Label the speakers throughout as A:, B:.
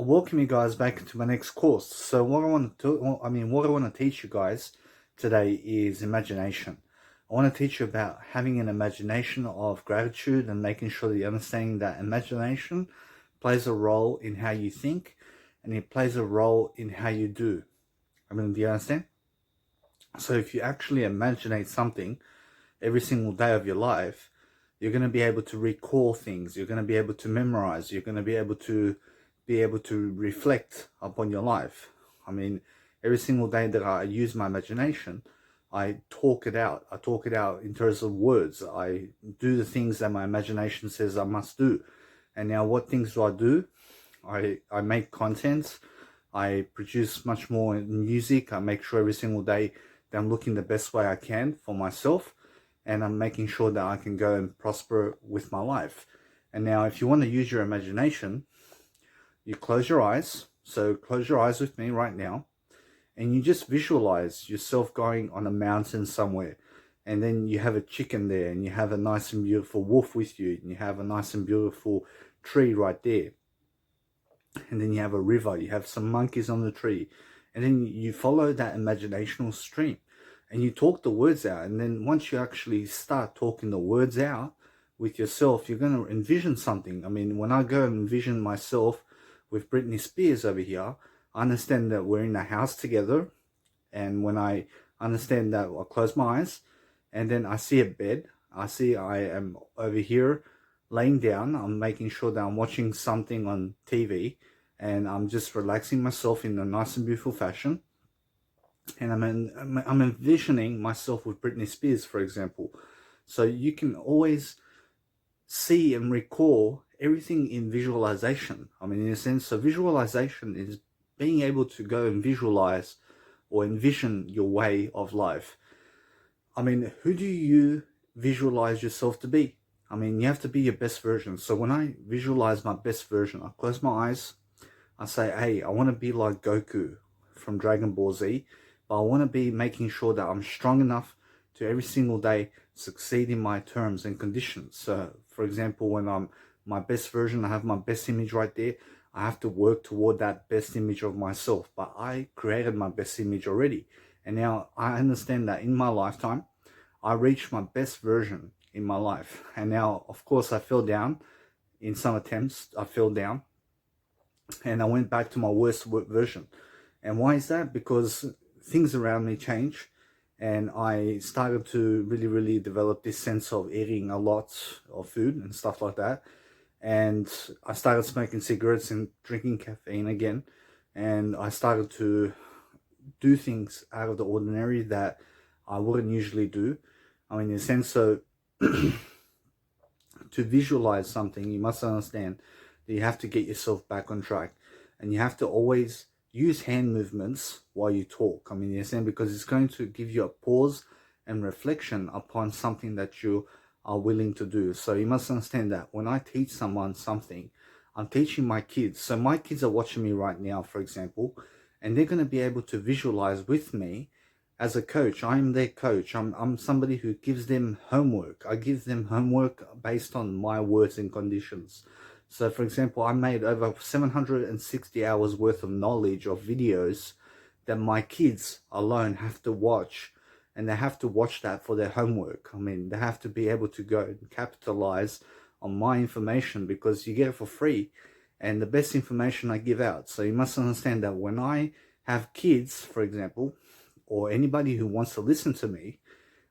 A: welcome you guys back to my next course. So what I want to what I want to teach you guys today is imagination. I want to teach you about having an imagination of gratitude and making sure that you're understanding that imagination plays a role in how you think, and it plays a role in how you do. Do you understand? So if you actually imagine something every single day of your life, you're going to be able to recall things. You're going to be able to memorize. You're going to be able to reflect upon your life. Every single day that I use my imagination, I talk it out. I talk it out in terms of words. I do the things that my imagination says I must do. And now what things do I do? I make contents. I produce much more music. I make sure every single day that I'm looking the best way I can for myself. And I'm making sure that I can go and prosper with my life. And now if you want to use your imagination, you close your eyes. So close your eyes with me right now. And you just visualize yourself going on a mountain somewhere. And then you have a chicken there, and you have a nice and beautiful wolf with you. And you have a nice and beautiful tree right there. And then you have a river. You have some monkeys on the tree. And then you follow that imaginational stream. And you talk the words out. And then once you actually start talking the words out with yourself, you're going to envision something. When I go and envision myself with Britney Spears over here, I understand that we're in a house together. And when I understand that, I close my eyes. And then I see a bed. I am over here laying down. I'm making sure that I'm watching something on TV. And I'm just relaxing myself in a nice and beautiful fashion. And I'm envisioning myself with Britney Spears, for example. So you can always see and recall everything in visualization. In a sense, so visualization is being able to go and visualize or envision your way of life. Who do you visualize yourself to be? You have to be your best version. So when I visualize my best version, I close my eyes. I say, hey, I want to be like Goku from Dragon Ball Z. But I want to be making sure that I'm strong enough to every single day succeed in my terms and conditions. So, for example, when I'm my best version, I have my best image right there. I have to work toward that best image of myself. But I created my best image already. And now I understand that in my lifetime, I reached my best version in my life. And now, of course, I fell down. In some attempts, I fell down. And I went back to my worst version. And why is that? Because things around me change, and I started to really develop this sense of eating a lot of food and stuff like that. And I started smoking cigarettes and drinking caffeine again, and I started to do things out of the ordinary that I wouldn't usually do. In a sense, so to visualize something, you must understand that you have to get yourself back on track, and you have to always use hand movements while you talk. Because it's going to give you a pause and reflection upon something that you are willing to do. So you must understand that when I teach someone something, I'm teaching my kids. So my kids are watching me right now, for example, and they're going to be able to visualize with me as a coach. I'm their coach. I'm somebody who gives them homework. I give them homework based on my words and conditions. So, for example, I made over 760 hours worth of knowledge of videos that my kids alone have to watch. And they have to watch that for their homework. They have to be able to go and capitalize on my information, because you get it for free. And the best information I give out. So you must understand that when I have kids, for example, or anybody who wants to listen to me,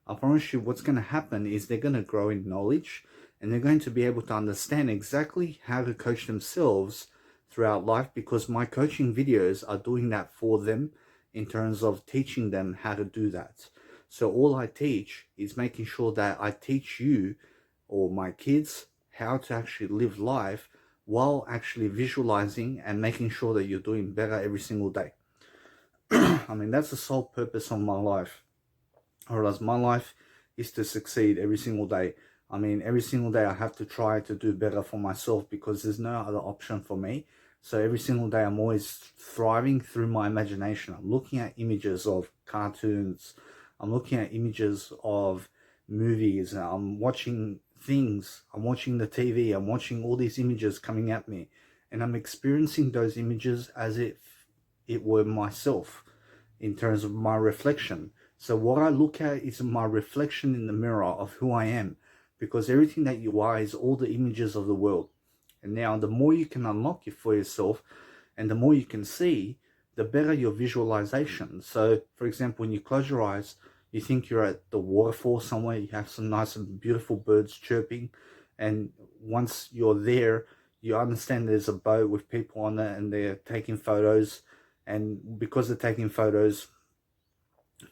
A: I promise you what's going to happen is they're going to grow in knowledge. And they're going to be able to understand exactly how to coach themselves throughout life, because my coaching videos are doing that for them in terms of teaching them how to do that. So all I teach is making sure that I teach you or my kids how to actually live life while actually visualizing and making sure that you're doing better every single day. That's the sole purpose of my life. Or else my life is to succeed every single day. Every single day I have to try to do better for myself, because there's no other option for me. So every single day I'm always thriving through my imagination. I'm looking at images of cartoons. I'm looking at images of movies. I'm watching things. I'm watching the TV. I'm watching all these images coming at me. and I'm experiencing those images as if it were myself in terms of my reflection. So what I look at is my reflection in the mirror of who I am, because everything that you are is all the images of the world. And now the more you can unlock it for yourself and the more you can see, the better your visualization. So for example, when you close your eyes, you think you're at the waterfall somewhere, you have some nice and beautiful birds chirping, and once you're there, you understand there's a boat with people on it and they're taking photos, and because they're taking photos,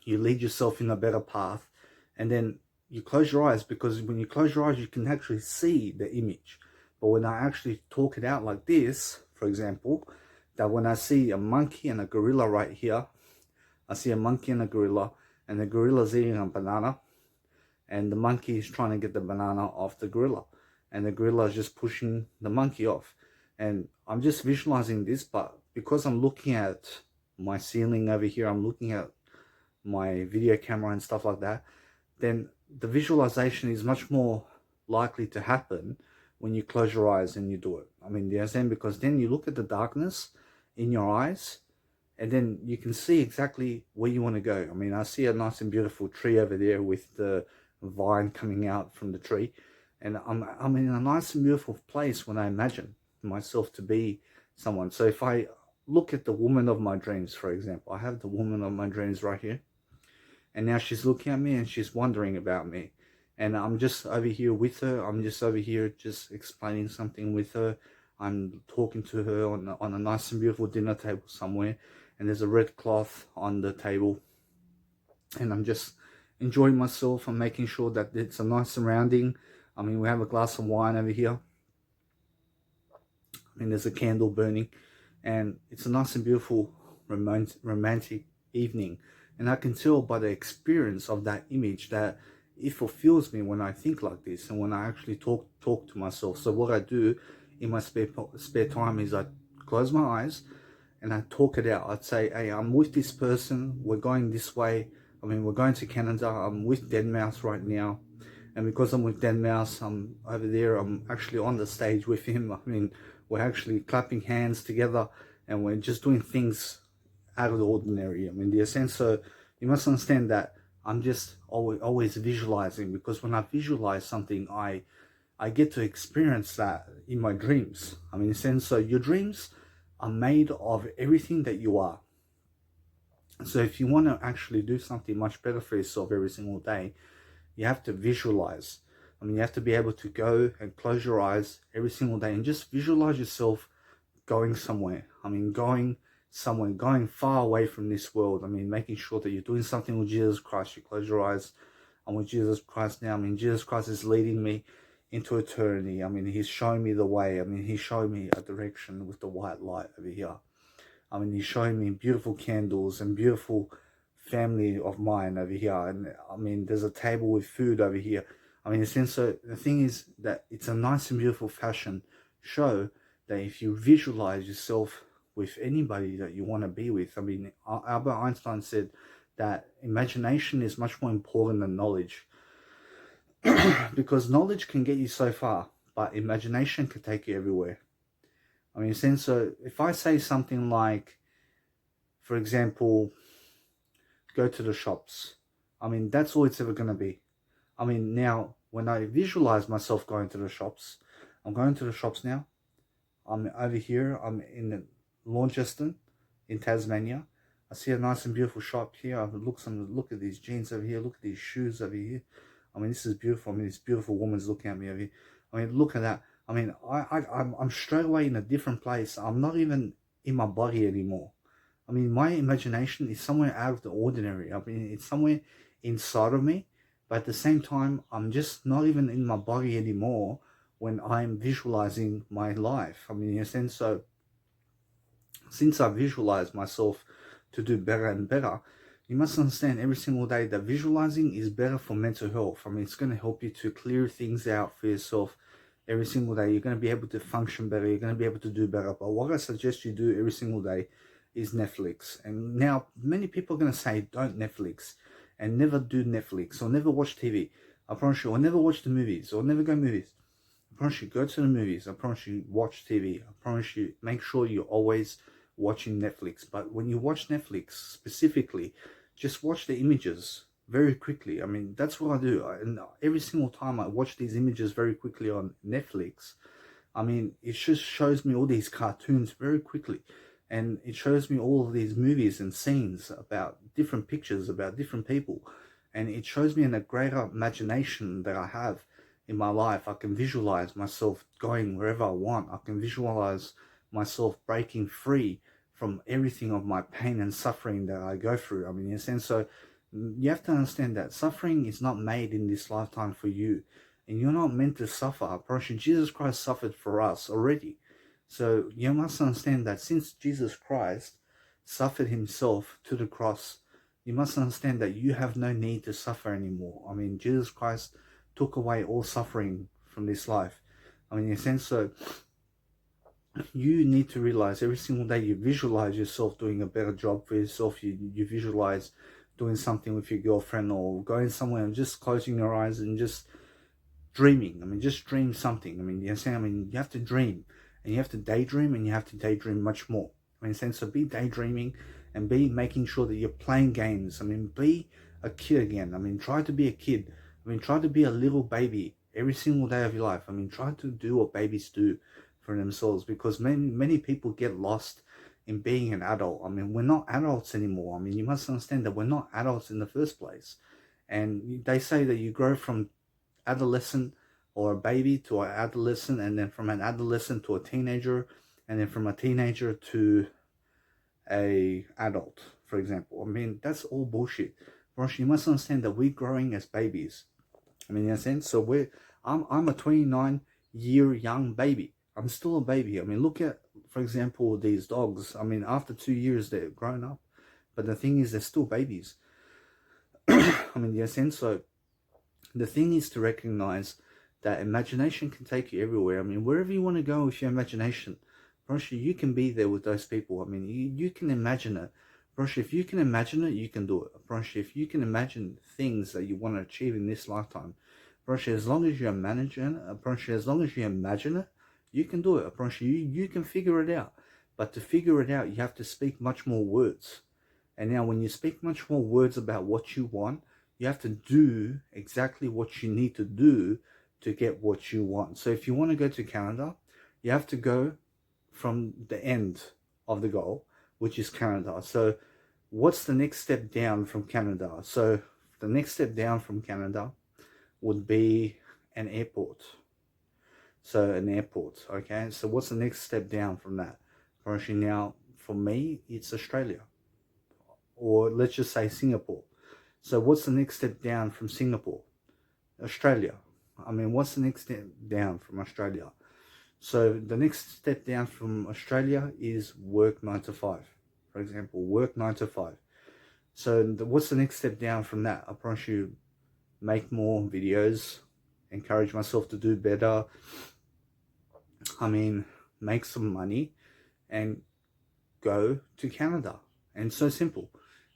A: you lead yourself in a better path. And then you close your eyes, because when you close your eyes you can actually see the image. But when I actually talk it out like this, for example, that when I see a monkey and a gorilla right here, I see a monkey and a gorilla, and the gorilla's eating a banana, and the monkey is trying to get the banana off the gorilla, and the gorilla is just pushing the monkey off. And I'm just visualizing this, but because I'm looking at my ceiling over here, I'm looking at my video camera and stuff like that, then the visualization is much more likely to happen when you close your eyes and you do it. I mean, do you understand? Because then you look at the darkness in your eyes, and then you can see exactly where you want to go. I mean, I see a nice and beautiful tree over there with the vine coming out from the tree, and I'm in a nice and beautiful place when I imagine myself to be someone. So if I look at the woman of my dreams, for example, I have the woman of my dreams right here, and now she's looking at me and she's wondering about me, and I'm just over here with her. I'm just over here just explaining something with her. I'm talking to her on a nice and beautiful dinner table somewhere, and there's a red cloth on the table, and I'm just enjoying myself. I'm making sure that it's a nice surrounding. I mean, we have a glass of wine over here, and there's a candle burning, and it's a nice and beautiful romantic evening. And I can tell by the experience of that image that it fulfills me when I think like this and when I actually talk to myself. So what I do in my spare time is I close my eyes and I talk it out. I'd say, hey, I'm with this person, we're going this way. I mean, we're going to Canada. I'm with Deadmau5 right now, and because I'm with Deadmau5, I'm over there, I'm actually on the stage with him. I mean, we're actually clapping hands together, and we're just doing things out of the ordinary. I mean, the sense. So you must understand that I'm just always visualizing, because when I visualize something, I get to experience that in my dreams. I mean, in a sense, so your dreams are made of everything that you are. So if you want to actually do something much better for yourself every single day, you have to visualize. I mean, you have to be able to go and close your eyes every single day and just visualize yourself going somewhere. I mean, going somewhere, going far away from this world. I mean, making sure that you're doing something with Jesus Christ. You close your eyes. I'm with Jesus Christ now. I mean, Jesus Christ is leading me into eternity. I mean, he's showing me the way. I mean, he's showing me a direction with the white light over here. I mean, he's showing me beautiful candles and beautiful family of mine over here. And I mean, there's a table with food over here. I mean, so the thing is that it's a nice and beautiful fashion show that if you visualize yourself with anybody that you want to be with. I mean, Albert Einstein said that imagination is much more important than knowledge. Because knowledge can get you so far, but imagination can take you everywhere. I mean, so if I say something like, for example, go to the shops, I mean, that's all it's ever going to be. I mean, now, when I visualize myself going to the shops, I'm going to the shops now. I'm over here. I'm in Launceston, in Tasmania. I see a nice and beautiful shop here. I look at these jeans over here. Look at these shoes over here. I mean, this is beautiful. I mean, this beautiful woman's looking at me over here. I mean, look at that. I mean, I'm straight away in a different place. I'm not even in my body anymore. I mean, my imagination is somewhere out of the ordinary. I mean, it's somewhere inside of me. But at the same time, I'm just not even in my body anymore when I'm visualizing my life. I mean, in a sense, so since I visualize myself to do better and better, you must understand every single day that visualizing is better for mental health. I mean, it's going to help you to clear things out for yourself every single day. You're going to be able to function better. You're going to be able to do better. But what I suggest you do every single day is Netflix. And now many people are going to say, don't Netflix, and never do Netflix, or never watch TV. I promise you, or never watch the movies, or never go movies. I promise you, go to the movies. I promise you, watch TV. I promise you, make sure you're always watching Netflix. But when you watch Netflix specifically, just watch the images very quickly. I mean, that's what I do. And every single time I watch these images very quickly on Netflix, I mean, it just shows me all these cartoons very quickly. And it shows me all of these movies and scenes about different pictures, about different people. And it shows me in a greater imagination that I have in my life. I can visualize myself going wherever I want. I can visualize myself breaking free from everything of my pain and suffering that I go through. I mean, in a sense, so you have to understand that suffering is not made in this lifetime for you. And you're not meant to suffer. I promise you, Jesus Christ suffered for us already. So you must understand that since Jesus Christ suffered himself to the cross, you must understand that you have no need to suffer anymore. I mean, Jesus Christ took away all suffering from this life. I mean, in a sense, so you need to realize every single day you visualize yourself doing a better job for yourself. You visualize doing something with your girlfriend or going somewhere and just closing your eyes and just dreaming. I mean, just dream something. I mean, you understand? I mean, you have to dream and you have to daydream and you have to daydream much more. I mean, so be daydreaming and be making sure that you're playing games. I mean, be a kid again. I mean, try to be a kid. I mean, try to be a little baby every single day of your life. I mean, try to do what babies do for themselves, because many people get lost in being an adult. I mean, we're not adults anymore. I mean, you must understand that we're not adults in the first place. And they say that you grow from adolescent or a baby to an adolescent, and then from an adolescent to a teenager, and then from a teenager to a adult, for example. I mean, that's all bullshit. You must understand that we're growing as babies. I mean, in a sense, so I'm a 29-year young baby. I'm still a baby. I mean, look at, for example, these dogs. I mean, after 2 years, they're grown up. But the thing is, they're still babies. I mean, in a sense, so the thing is to recognize that imagination can take you everywhere. I mean, wherever you want to go with your imagination, you can be there with those people. I mean, you can imagine it. If you can imagine it, you can do it. If you can imagine things that you want to achieve in this lifetime, as long as you imagine it, as long as you imagine it, you can do it. You can figure it out. But to figure it out, you have to speak much more words. And now when you speak much more words about what you want, you have to do exactly what you need to do to get what you want. So if you want to go to Canada, you have to go from the end of the goal, which is Canada. So what's the next step down from Canada? So the next step down from Canada would be an airport. So an airport, okay? So what's the next step down from that? Now, for me, it's Australia. Or let's just say Singapore. So what's the next step down from Singapore? Australia. I mean, what's the next step down from Australia? So the next step down from Australia is work 9 to 5. For example, work 9 to 5. So what's the next step down from that? I promise you, make more videos, encourage myself to do better. I mean, make some money and go to Canada. And it's so simple.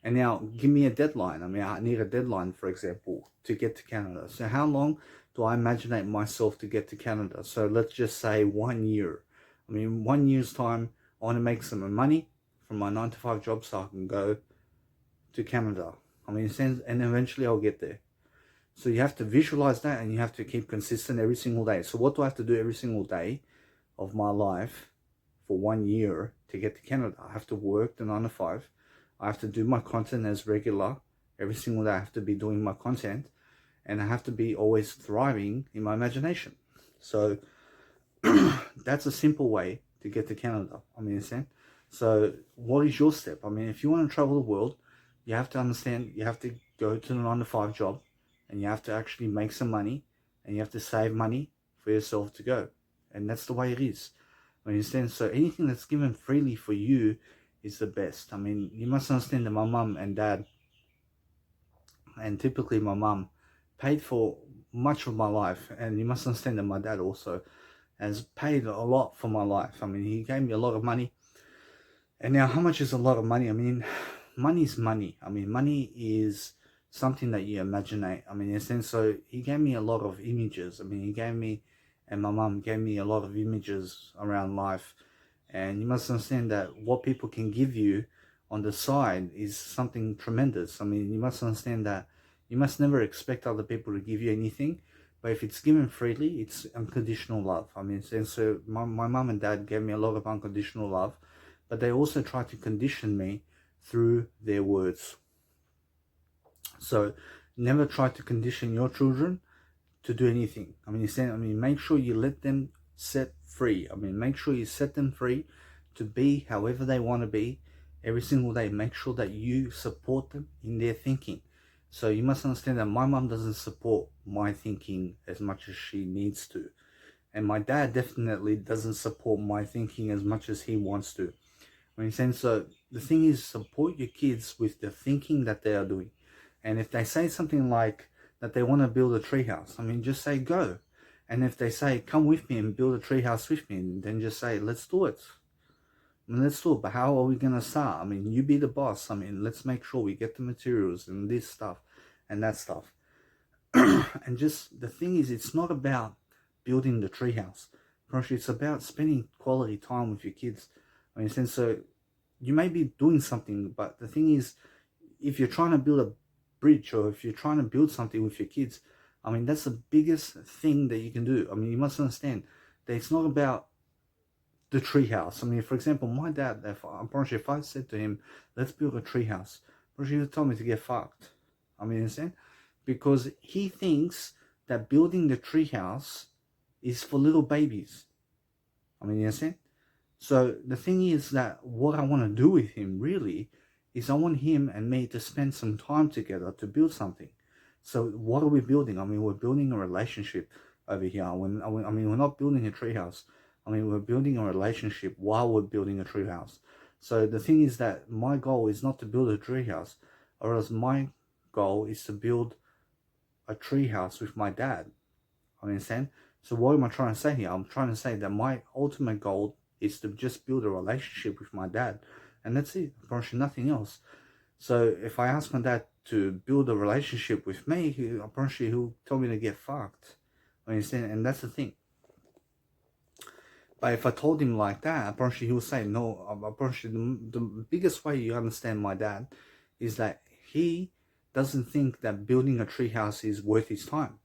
A: And now give me a deadline. I mean, I need a deadline, for example, to get to Canada. So how long do I imagine myself to get to Canada? So let's just say 1 year. I mean, 1 year's time, I want to make some money from my 9 to 5 job so I can go to Canada. I mean, and eventually I'll get there. So you have to visualize that and you have to keep consistent every single day. So what do I have to do every single day of my life for 1 year to get to Canada? I have to work the 9 to 5. I have to do my content as regular. Every single day I have to be doing my content. And I have to be always thriving in my imagination. So that's a simple way to get to Canada. I mean, so what is your step? I mean, if you want to travel the world, you have to understand, you have to go to the 9 to 5 job and you have to actually make some money and you have to save money for yourself to go. And that's the way it is. I mean, so anything that's given freely for you is the best. I mean, you must understand that my mum and dad, and typically my mum, paid for much of my life. And you must understand that my dad also has paid a lot for my life. I mean, he gave me a lot of money. And now, how much is a lot of money? I mean, money is money. I mean, money is something that you imagine. I mean, in a sense, so he gave me a lot of images. I mean, he gave me and my mum gave me a lot of images around life. And you must understand that what people can give you on the side is something tremendous. I mean, you must understand that you must never expect other people to give you anything, but if it's given freely, it's unconditional love. I mean, and so my mum and dad gave me a lot of unconditional love, but they also tried to condition me through their words. So never try to condition your children to do anything. I mean, make sure you let them set free. I mean, make sure you set them free to be however they want to be every single day. Make sure that you support them in their thinking. So you must understand that my mum doesn't support my thinking as much as she needs to. And my dad definitely doesn't support my thinking as much as he wants to. So the thing is, support your kids with the thinking that they are doing. And if they say something like that they want to build a treehouse, I mean, just say go. And if they say, come with me and build a treehouse with me, then just say, let's do it. I mean, let's do it. But how are we going to start? I mean, you be the boss. I mean, let's make sure we get the materials and this stuff and that stuff. And just the thing is, it's not about building the treehouse. It's about spending quality time with your kids. I mean, so you may be doing something, but the thing is, if you're trying to build a bridge or if you're trying to build something with your kids, I mean, that's the biggest thing that you can do. I mean, you must understand that it's not about the treehouse. I mean, for example, my dad, if I said to him, let's build a treehouse, he would tell me to get fucked. I mean, understand? Because he thinks that building the treehouse is for little babies. I mean, you understand? So the thing is that what I want to do with him really is I want him and me to spend some time together to build something. So what are we building? I mean, we're building a relationship over here. I mean, we're not building a treehouse. I mean, we're building a relationship while we're building a treehouse. So the thing is that my goal is not to build a treehouse, or else my goal is to build a treehouse with my dad. I understand? So what am I trying to say here? I'm trying to say that my ultimate goal is to just build a relationship with my dad. And that's it. Apparently nothing else. So if I ask my dad to build a relationship with me, he'll tell me to get fucked. I understand? And that's the thing. But if I told him like that, apparently he'll say no. Apparently the biggest way you understand my dad is that he doesn't think that building a treehouse is worth his time.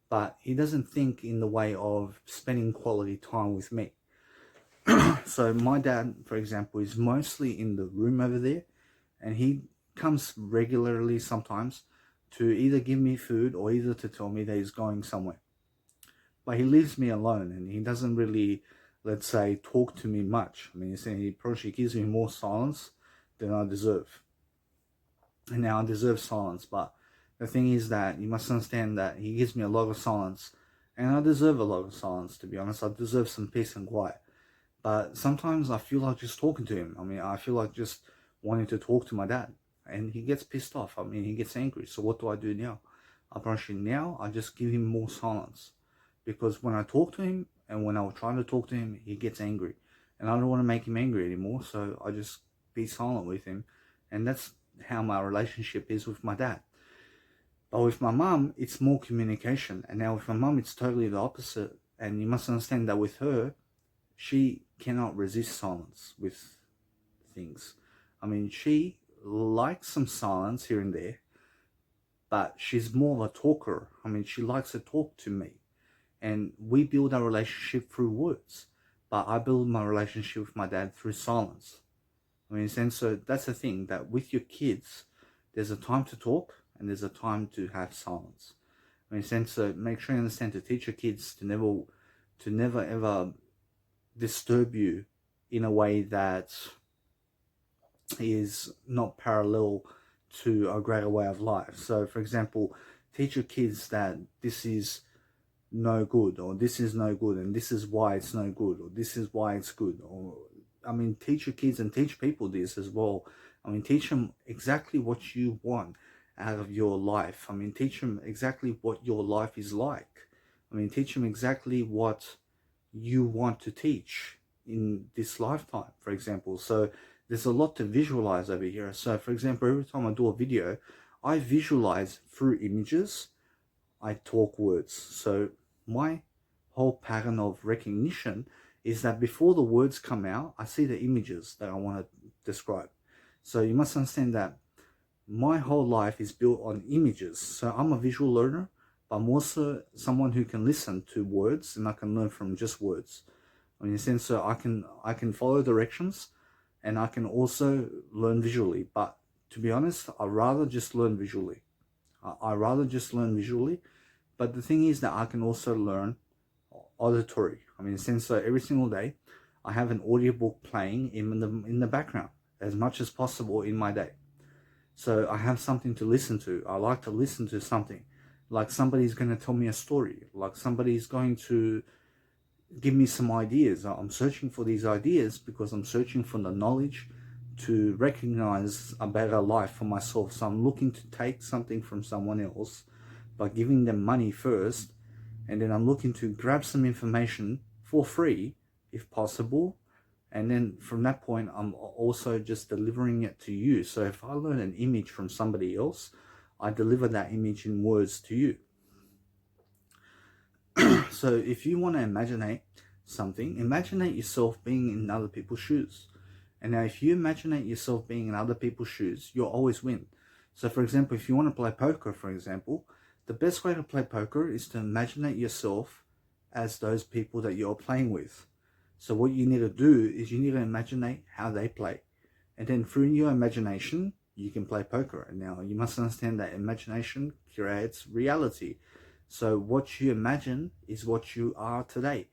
A: But he doesn't think in the way of spending quality time with me. So my dad, for example, is mostly in the room over there, and he comes regularly sometimes to either give me food or either to tell me that he's going somewhere. But he leaves me alone, and he doesn't really, let's say, talk to me much. I mean, he probably gives me more silence than I deserve. And now I deserve silence, but the thing is that you must understand that he gives me a lot of silence, and I deserve a lot of silence, to be honest. I deserve some peace and quiet. But sometimes I feel like just talking to him. I mean, I feel like just wanting to talk to my dad. And he gets pissed off. I mean, he gets angry. So what do I do now? Now I just give him more silence. Because when I talk to him and when I try to talk to him, he gets angry. And I don't want to make him angry anymore. So I just be silent with him. And that's how my relationship is with my dad. But with my mum, it's more communication. And now with my mum, it's totally the opposite. And you must understand that with her, she cannot resist silence with things. I mean, she likes some silence here and there, but she's more of a talker. I mean, she likes to talk to me. And we build our relationship through words. But I build my relationship with my dad through silence. I mean, and so that's the thing, that with your kids, there's a time to talk and there's a time to have silence. I mean, so make sure you understand to teach your kids to never ever disturb you in a way that is not parallel to a greater way of life. So for example, teach your kids that this is no good, or this is no good, and this is why it's no good, or this is why it's good. Or I mean, teach your kids and teach people this as well. I mean, teach them exactly what you want out of your life. I mean, teach them exactly what your life is like. I mean, teach them exactly what you want to teach in this lifetime, for example. So there's a lot to visualize over here. So for example, every time I do a video, I visualize through images, I talk words. So my whole pattern of recognition is that before the words come out, I see the images that I want to describe. So you must understand that my whole life is built on images. So I'm a visual learner, but I'm also someone who can listen to words, and I can learn from just words. In a sense, so I can follow directions, and I can also learn visually. But to be honest, I rather just learn visually. I rather just learn visually. But the thing is that I can also learn auditory. In a sense, so every single day, I have an audiobook playing in the background as much as possible in my day. So I have something to listen to. I like to listen to something. Like somebody's going to tell me a story. Like somebody's going to give me some ideas. I'm searching for these ideas because I'm searching for the knowledge to recognize a better life for myself. So I'm looking to take something from someone else by giving them money first. And then I'm looking to grab some information for free, if possible. And then from that point, I'm also just delivering it to you. So if I learn an image from somebody else, I deliver that image in words to you. So if you want to imagine something, imagine yourself being in other people's shoes. And now if you imagine yourself being in other people's shoes, you'll always win. So for example, if you want to play poker, for example, the best way to play poker is to imagine yourself as those people that you're playing with. So what you need to do is you need to imagine how they play. And then through your imagination, you can play poker. And now you must understand that imagination creates reality. So what you imagine is what you are today.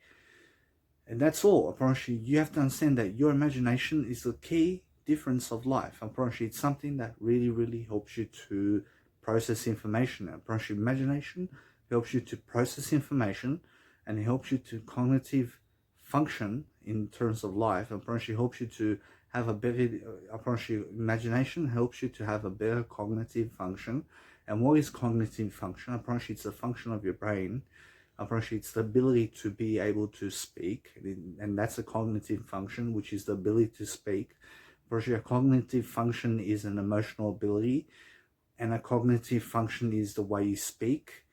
A: And that's all. I promise you, you have to understand that your imagination is the key difference of life. I promise you, it's something that really, really helps you to process information. I promise you, imagination helps you to process information, and it helps you to cognitive function in terms of life. I promise you, helps you to have a better, I promise you, imagination helps you to have a better cognitive function. And what is cognitive function? I promise you, it's a function of your brain. I promise you, it's the ability to be able to speak, and that's a cognitive function, which is the ability to speak. I promise you, a cognitive function is an emotional ability, and a cognitive function is the way you speak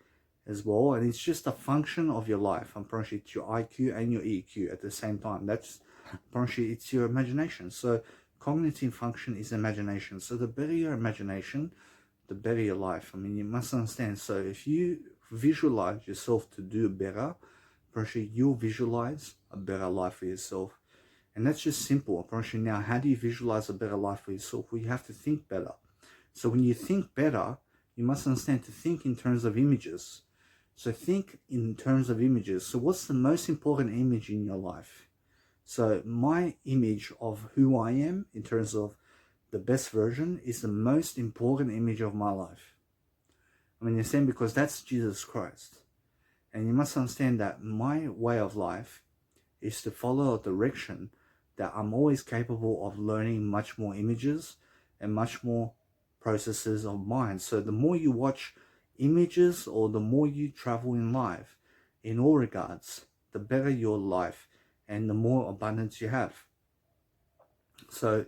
A: as well, and it's just a function of your life. I promise you, it's your IQ and your EQ at the same time. That's, I promise you, it's your imagination. So cognitive function is imagination. So the better your imagination, the better your life. You must understand. So if you visualize yourself to do better, you'll visualize a better life for yourself. And that's just simple. Now, how do you visualize a better life for yourself? Well, you have to think better. So when you think better, you must understand to think in terms of images. So think in terms of images. So what's the most important image in your life? So my image of who I am in terms of the best version is the most important image of my life. You're saying, because that's Jesus Christ. And you must understand that my way of life is to follow a direction that I'm always capable of learning much more images and much more processes of mind. So the more you watch images, or the more you travel in life, in all regards, the better your life and the more abundance you have. So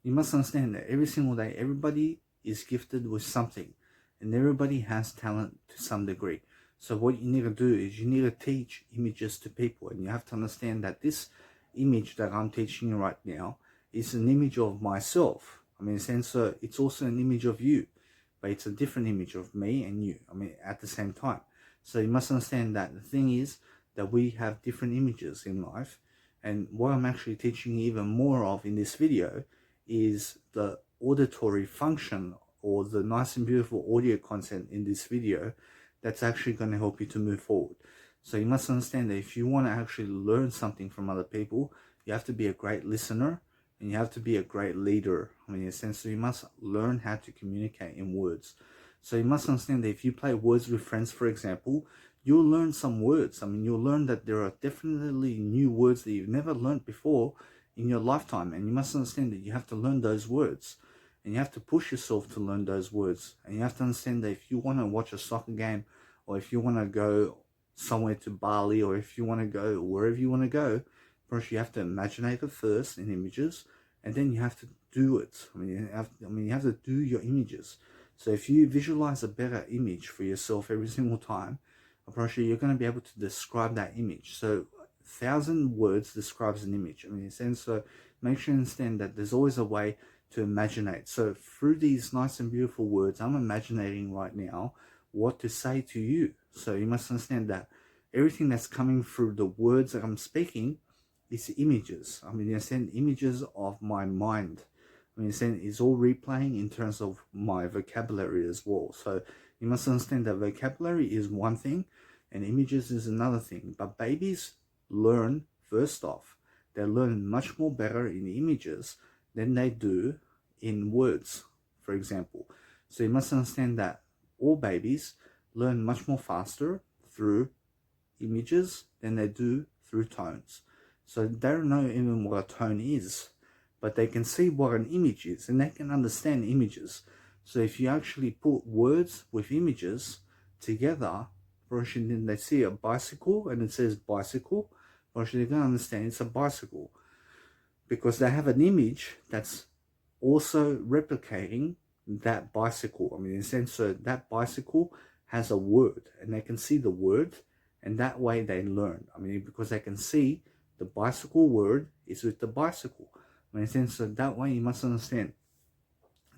A: you must understand that every single day, everybody is gifted with something, and everybody has talent to some degree. So what you need to do is you need to teach images to people, and you have to understand that this image that I'm teaching you right now is an image of myself. In a sense, so it's also an image of you, but it's a different image of me and you, at the same time. So you must understand that the thing is that we have different images in life, and what I'm actually teaching you even more of in this video is the auditory function, or the nice and beautiful audio content in this video that's actually going to help you to move forward. So you must understand that if you want to actually learn something from other people, you have to be a great listener, and you have to be a great leader. In a sense, so you must learn how to communicate in words. So you must understand that if you play words with friends, for example, you'll learn some words. You'll learn that there are definitely new words that you've never learned before in your lifetime. And you must understand that you have to learn those words. And you have to push yourself to learn those words. And you have to understand that if you want to watch a soccer game, or if you want to go somewhere to Bali, or if you want to go wherever you want to go, first you have to imagine it first in images, and then you have to do it. You have to do your images. So if you visualize a better image for yourself every single time, I promise you, you're going to be able to describe that image. So 1,000 words describes an image. I mean, in a sense, so make sure you understand that there's always a way to imaginate. So through these nice and beautiful words, I'm imagining right now what to say to you. So you must understand that everything that's coming through the words that I'm speaking is images. I mean, you understand, images of my mind. I mean, it's all replaying in terms of my vocabulary as well. So you must understand that vocabulary is one thing and images is another thing. But babies learn, first off, they learn much more better in images than they do in words, for example. So you must understand that all babies learn much more faster through images than they do through tones. So they don't know even what a tone is, but they can see what an image is and they can understand images. So if you actually put words with images together, then they see a bicycle and it says bicycle, they're going to understand it's a bicycle because they have an image that's also replicating that bicycle. I mean, in a sense, so that bicycle has a word and they can see the word, and that way they learn. I mean, because they can see the bicycle word is with the bicycle. I mean, in a sense, so that way you must understand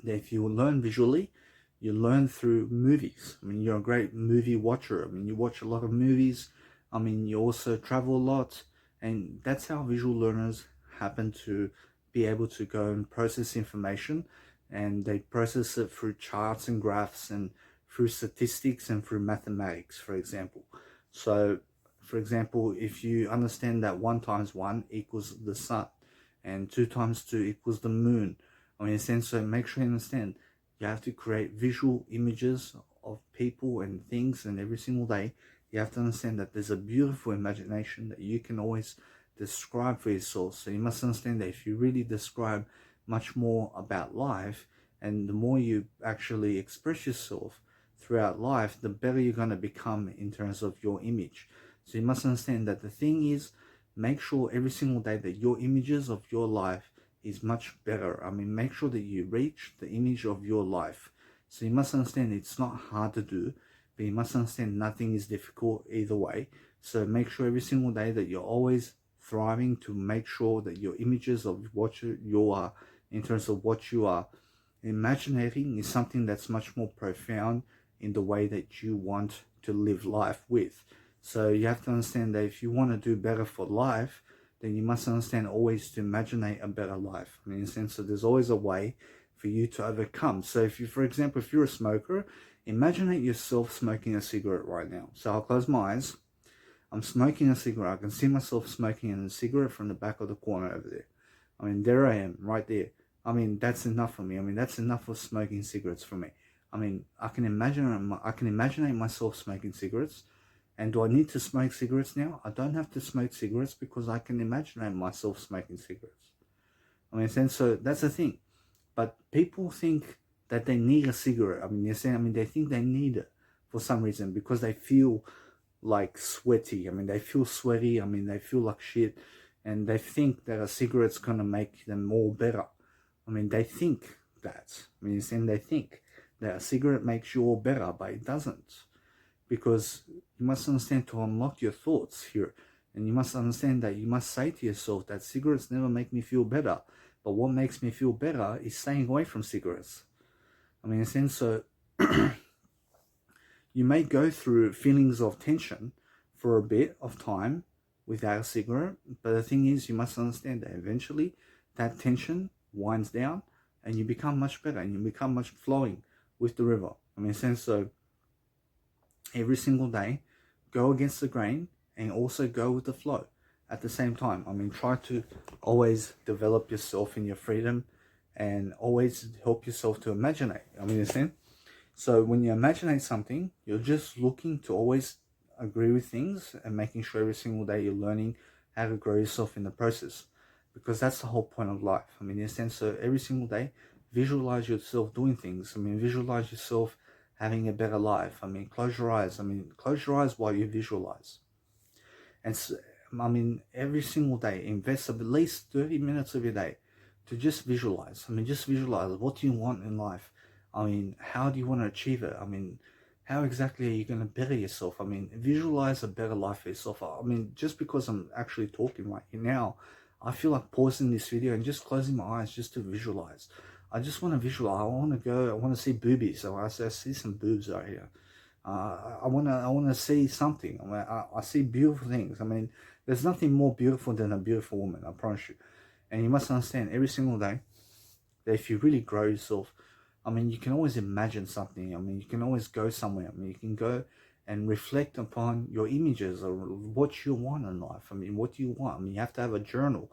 A: that if you learn visually, you learn through movies. I mean, you're a great movie watcher. I mean, you watch a lot of movies. I mean, you also travel a lot, and that's how visual learners happen to be able to go and process information, and they process it through charts and graphs and through statistics and through mathematics, for example. So, for example, if you understand that 1 times 1 equals the sun and 2 times 2 equals the moon, I mean, in a sense, so make sure you understand you have to create visual images of people and things, and every single day you have to understand that there's a beautiful imagination that you can always describe for yourself. So you must understand that if you really describe much more about life, and the more you actually express yourself throughout life, the better you're going to become in terms of your image. So you must understand that the thing is, make sure every single day that your images of your life is much better. I mean, make sure that you reach the image of your life. So you must understand it's not hard to do, but you must understand nothing is difficult either way. So make sure every single day that you're always thriving to make sure that your images of what you are, in terms of what you are imagining, is something that's much more profound in the way that you want to live life with. So you have to understand that if you want to do better for life, then you must understand always to imagine a better life. I mean, in a sense that there's always a way for you to overcome. So if you, for example, if you're a smoker, imagine yourself smoking a cigarette right now. So I'll close my eyes. I'm smoking a cigarette. I can see myself smoking a cigarette from the back of the corner over there. I mean, there I am, right there. I mean, that's enough for me. I mean, that's enough for smoking cigarettes for me. I mean, I can imagine myself smoking cigarettes. And do I need to smoke cigarettes now? I don't have to smoke cigarettes because I can imagine myself smoking cigarettes. I mean, so that's the thing. But people think that they need a cigarette. I mean, they think they need it for some reason because they feel like sweaty. I mean, they feel sweaty. I mean, they feel like shit. And they think that a cigarette's going to make them all better. I mean, they think that. I mean, they think that a cigarette makes you all better, but it doesn't. Because you must understand to unlock your thoughts here. And you must understand that you must say to yourself that cigarettes never make me feel better. But what makes me feel better is staying away from cigarettes. I mean, so you may go through feelings of tension for a bit of time without a cigarette. But the thing is, you must understand that eventually that tension winds down and you become much better and you become much flowing with the river. I mean, so every single day, go against the grain and also go with the flow at the same time. I mean, try to always develop yourself in your freedom and always help yourself to imagine. I mean, so when you imagine something, you're just looking to always agree with things and making sure every single day you're learning how to grow yourself in the process, because that's the whole point of life. I mean, in a sense, so every single day, visualize yourself doing things. I mean, visualize yourself having a better life. I mean, close your eyes. I mean, close your eyes while you visualize. And so, I mean, every single day, invest at least 30 minutes of your day to just visualize. I mean, just visualize. What do you want in life? I mean, how do you want to achieve it? I mean, how exactly are you going to better yourself? I mean, visualize a better life for yourself. I mean, just because I'm actually talking right here now, I feel like pausing this video and just closing my eyes just to visualize. I just want to visualize. I want to go. I want to see boobies. I see some boobs right here. I want to see something. I see beautiful things. I mean, there's nothing more beautiful than a beautiful woman. I promise you. And you must understand every single day that if you really grow yourself, I mean, you can always imagine something. I mean, you can always go somewhere. I mean, you can go and reflect upon your images or what you want in life. I mean, what do you want? I mean, you have to have a journal.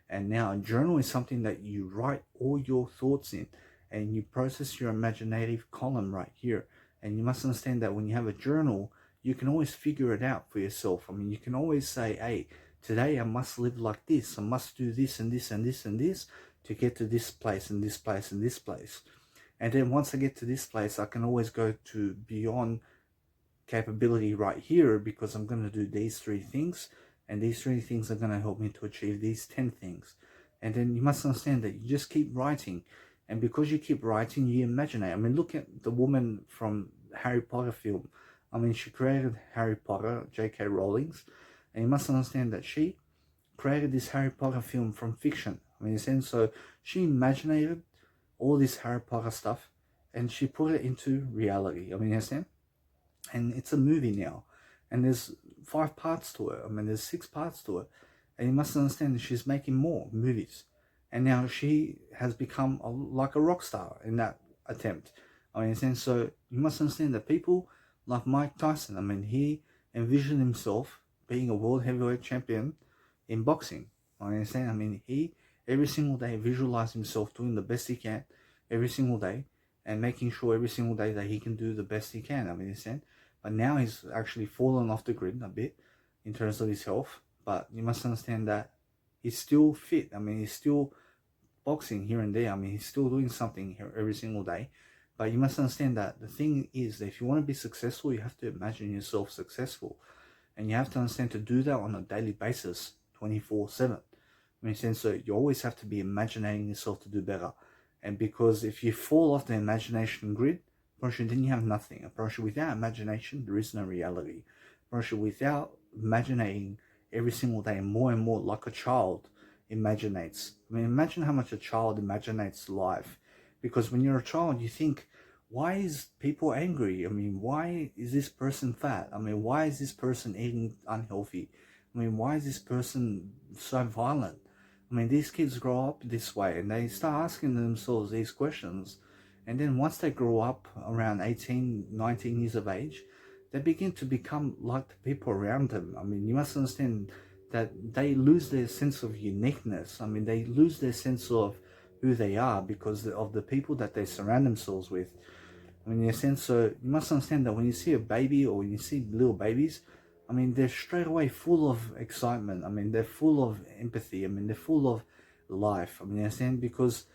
A: And now a journal is something that you write all your thoughts in and you process your imaginative column right here. And you must understand that when you have a journal, you can always figure it out for yourself. I mean, you can always say, hey, today I must live like this. I must do this and this and this and this to get to this place and this place and this place. And then once I get to this place, I can always go to beyond capability right here because I'm going to do these 3 things. And these 3 things are going to help me to achieve these 10 things. And then you must understand that you just keep writing. And because you keep writing, you imagine it. I mean, look at the woman from Harry Potter film. I mean, she created Harry Potter, J.K. Rowling's. And you must understand that she created this Harry Potter film from fiction. I mean, in a sense, so she imagined all this Harry Potter stuff and she put it into reality. I mean, you understand? And it's a movie now. And there's 5 parts to it. I mean, there's 6 parts to it. And you must understand that she's making more movies. And now she has become like a rock star in that attempt. I mean, so you must understand that people like Mike Tyson, I mean, he envisioned himself being a world heavyweight champion in boxing. I understand. I mean, he every single day visualized himself doing the best he can every single day and making sure every single day that he can do the best he can. I mean, understand. But now he's actually fallen off the grid a bit in terms of his health. But you must understand that he's still fit. I mean, he's still boxing here and there. I mean, he's still doing something here every single day. But you must understand that the thing is that if you want to be successful, you have to imagine yourself successful. And you have to understand to do that on a daily basis, 24/7. I mean, so you always have to be imagining yourself to do better. And because if you fall off the imagination grid, then you have nothing. Without imagination, there is no reality. Without imagining every single day more and more like a child imaginates. I mean, imagine how much a child imaginates life. Because when you're a child, you think, why is people angry? I mean, why is this person fat? I mean, why is this person eating unhealthy? I mean, why is this person so violent? I mean, these kids grow up this way and they start asking themselves these questions. And then once they grow up around 18, 19 years of age, they begin to become like the people around them. I mean, you must understand that they lose their sense of uniqueness. I mean, they lose their sense of who they are because of the people that they surround themselves with. I mean, in a sense, so you must understand that when you see a baby or when you see little babies, I mean, they're straight away full of excitement. I mean, they're full of empathy. I mean, they're full of life. I mean, you understand? Because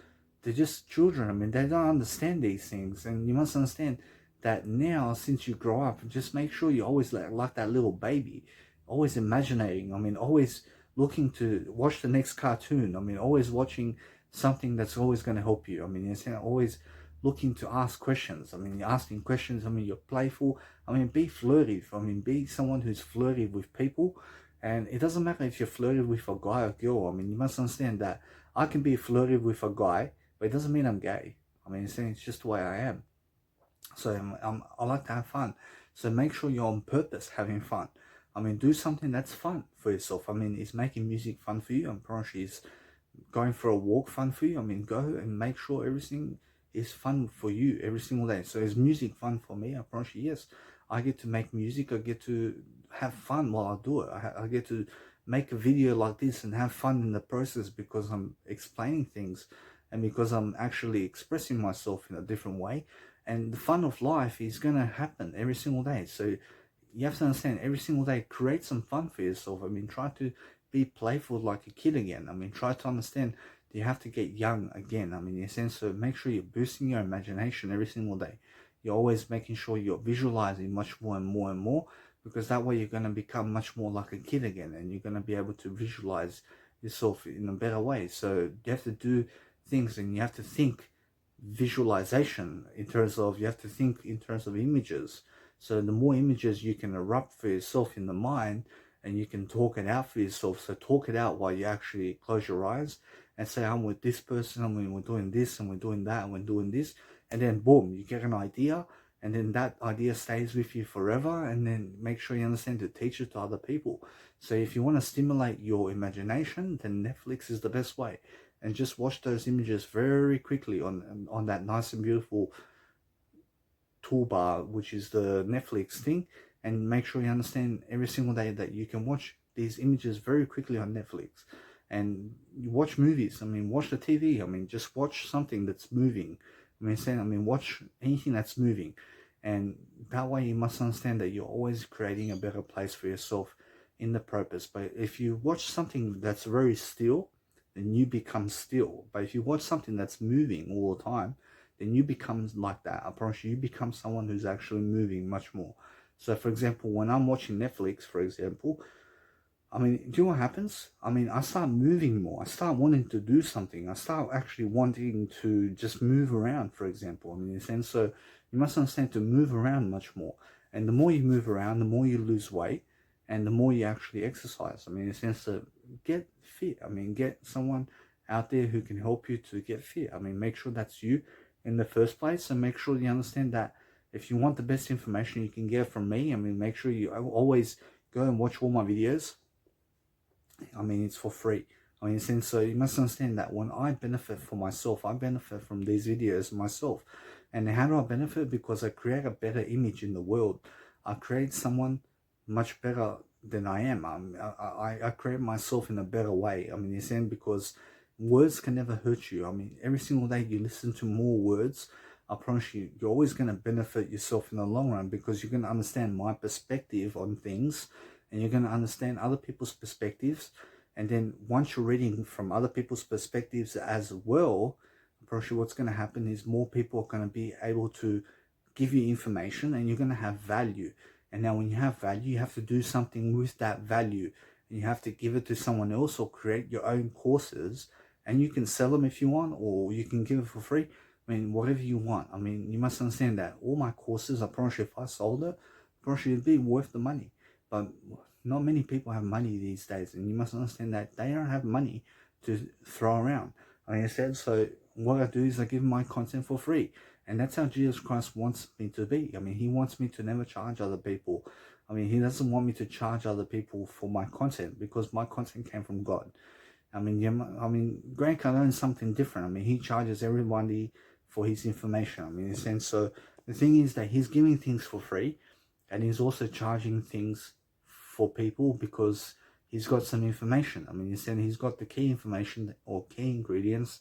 A: they're just children. I mean, they don't understand these things. And you must understand that now, since you grow up, just make sure you always like that little baby. Always imagining. I mean, always looking to watch the next cartoon. I mean, always watching something that's always going to help you. I mean, you understand? Always looking to ask questions. I mean, you're asking questions. I mean, you're playful. I mean, be flirty. I mean, be someone who's flirty with people. And it doesn't matter if you're flirty with a guy or girl. I mean, you must understand that I can be flirty with a guy, but it doesn't mean I'm gay. I mean, it's just the way I am. So I like to have fun. So make sure you're on purpose having fun. I mean, do something that's fun for yourself. I mean, is making music fun for you? I'm pretty sure is going for a walk fun for you? I mean, go and make sure everything is fun for you every single day. So is music fun for me? I promise you, yes. I get to make music. I get to have fun while I do it. I get to make a video like this and have fun in the process because I'm explaining things and because I'm actually expressing myself in a different way. And the fun of life is going to happen every single day. So you have to understand, every single day, create some fun for yourself. I mean, try to be playful like a kid again. I mean, try to understand you have to get young again. I mean, in a sense, so make sure you're boosting your imagination every single day. You're always making sure you're visualizing much more and more and more, because that way you're going to become much more like a kid again, and you're going to be able to visualize yourself in a better way. So you have to do things, and you have to think visualization in terms of, you have to think in terms of images. So the more images you can erupt for yourself in the mind, and you can talk it out for yourself. So talk it out while you actually close your eyes and say, I'm with this person, and we're doing this, and we're doing that, and we're doing this. And then boom, you get an idea, and then that idea stays with you forever. And then make sure you understand to teach it to other people. So if you want to stimulate your imagination, then Netflix is the best way. And just watch those images very quickly on that nice and beautiful toolbar, which is the Netflix thing, and make sure you understand every single day that you can watch these images very quickly on Netflix. And you watch movies, watch the TV, just watch something that's moving. Watch anything that's moving. And that way you must understand that you're always creating a better place for yourself in the purpose. But if you watch something that's very still, then you become still. But if you watch something that's moving all the time, then you become like that. I promise you, you become someone who's actually moving much more. So for example, when I'm watching Netflix, for example, do you know what happens? I start moving more. I start wanting to do something. I start actually wanting to just move around, for example. In a sense, so you must understand to move around much more. And the more you move around, the more you lose weight, and the more you actually exercise. In a sense, to get fit. Get someone out there who can help you to get fit. Make sure that's you in the first place, and make sure you understand that if you want the best information you can get from me, make sure you always go and watch all my videos. It's for free. So you must understand that when I benefit for myself, I benefit from these videos myself. And how do I benefit? Because I create a better image in the world. I create someone much better than I am. I create myself in a better way. Because words can never hurt you. Every single day you listen to more words, I promise you, you're always going to benefit yourself in the long run, because you're going to understand my perspective on things, and you're going to understand other people's perspectives. And then once you're reading from other people's perspectives as well, I promise you what's going to happen is more people are going to be able to give you information, and you're going to have value. And now when you have value, you have to do something with that value. And you have to give it to someone else, or create your own courses. And you can sell them if you want, or you can give it for free. Whatever you want. You must understand that all my courses, I promise you, if I sold it, I promise you it'd be worth the money. But not many people have money these days, and you must understand that they don't have money to throw around. Like I said, so what I do is I give my content for free. And that's how Jesus Christ wants me to be. He wants me to never charge other people. He doesn't want me to charge other people for my content, because my content came from God. Grant Cardone's something different. He charges everybody for his information. In a sense, so the thing is that he's giving things for free, and he's also charging things for people because he's got some information. He's got the key information or key ingredients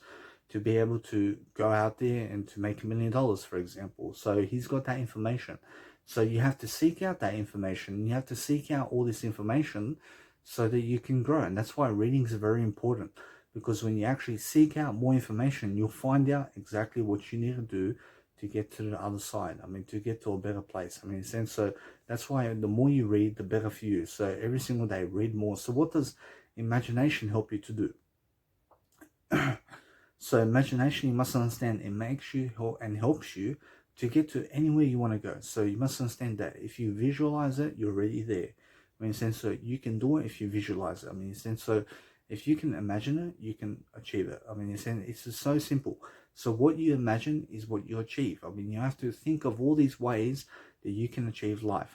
A: to be able to go out there and to make $1 million, for example. So he's got that information. So you have to seek out that information. You have to seek out all this information so that you can grow. And that's why readings are very important, because when you actually seek out more information, you'll find out exactly what you need to do to get to the other side. To get to a better place. So that's why the more you read, the better for you. So every single day, read more. So what does imagination help you to do? So imagination, you must understand, it makes you and helps you to get to anywhere you want to go. So you must understand that if you visualize it, you're already there. So you can do it if you visualize it. So if you can imagine it, you can achieve it. It's just so simple. So what you imagine is what you achieve. You have to think of all these ways that you can achieve life.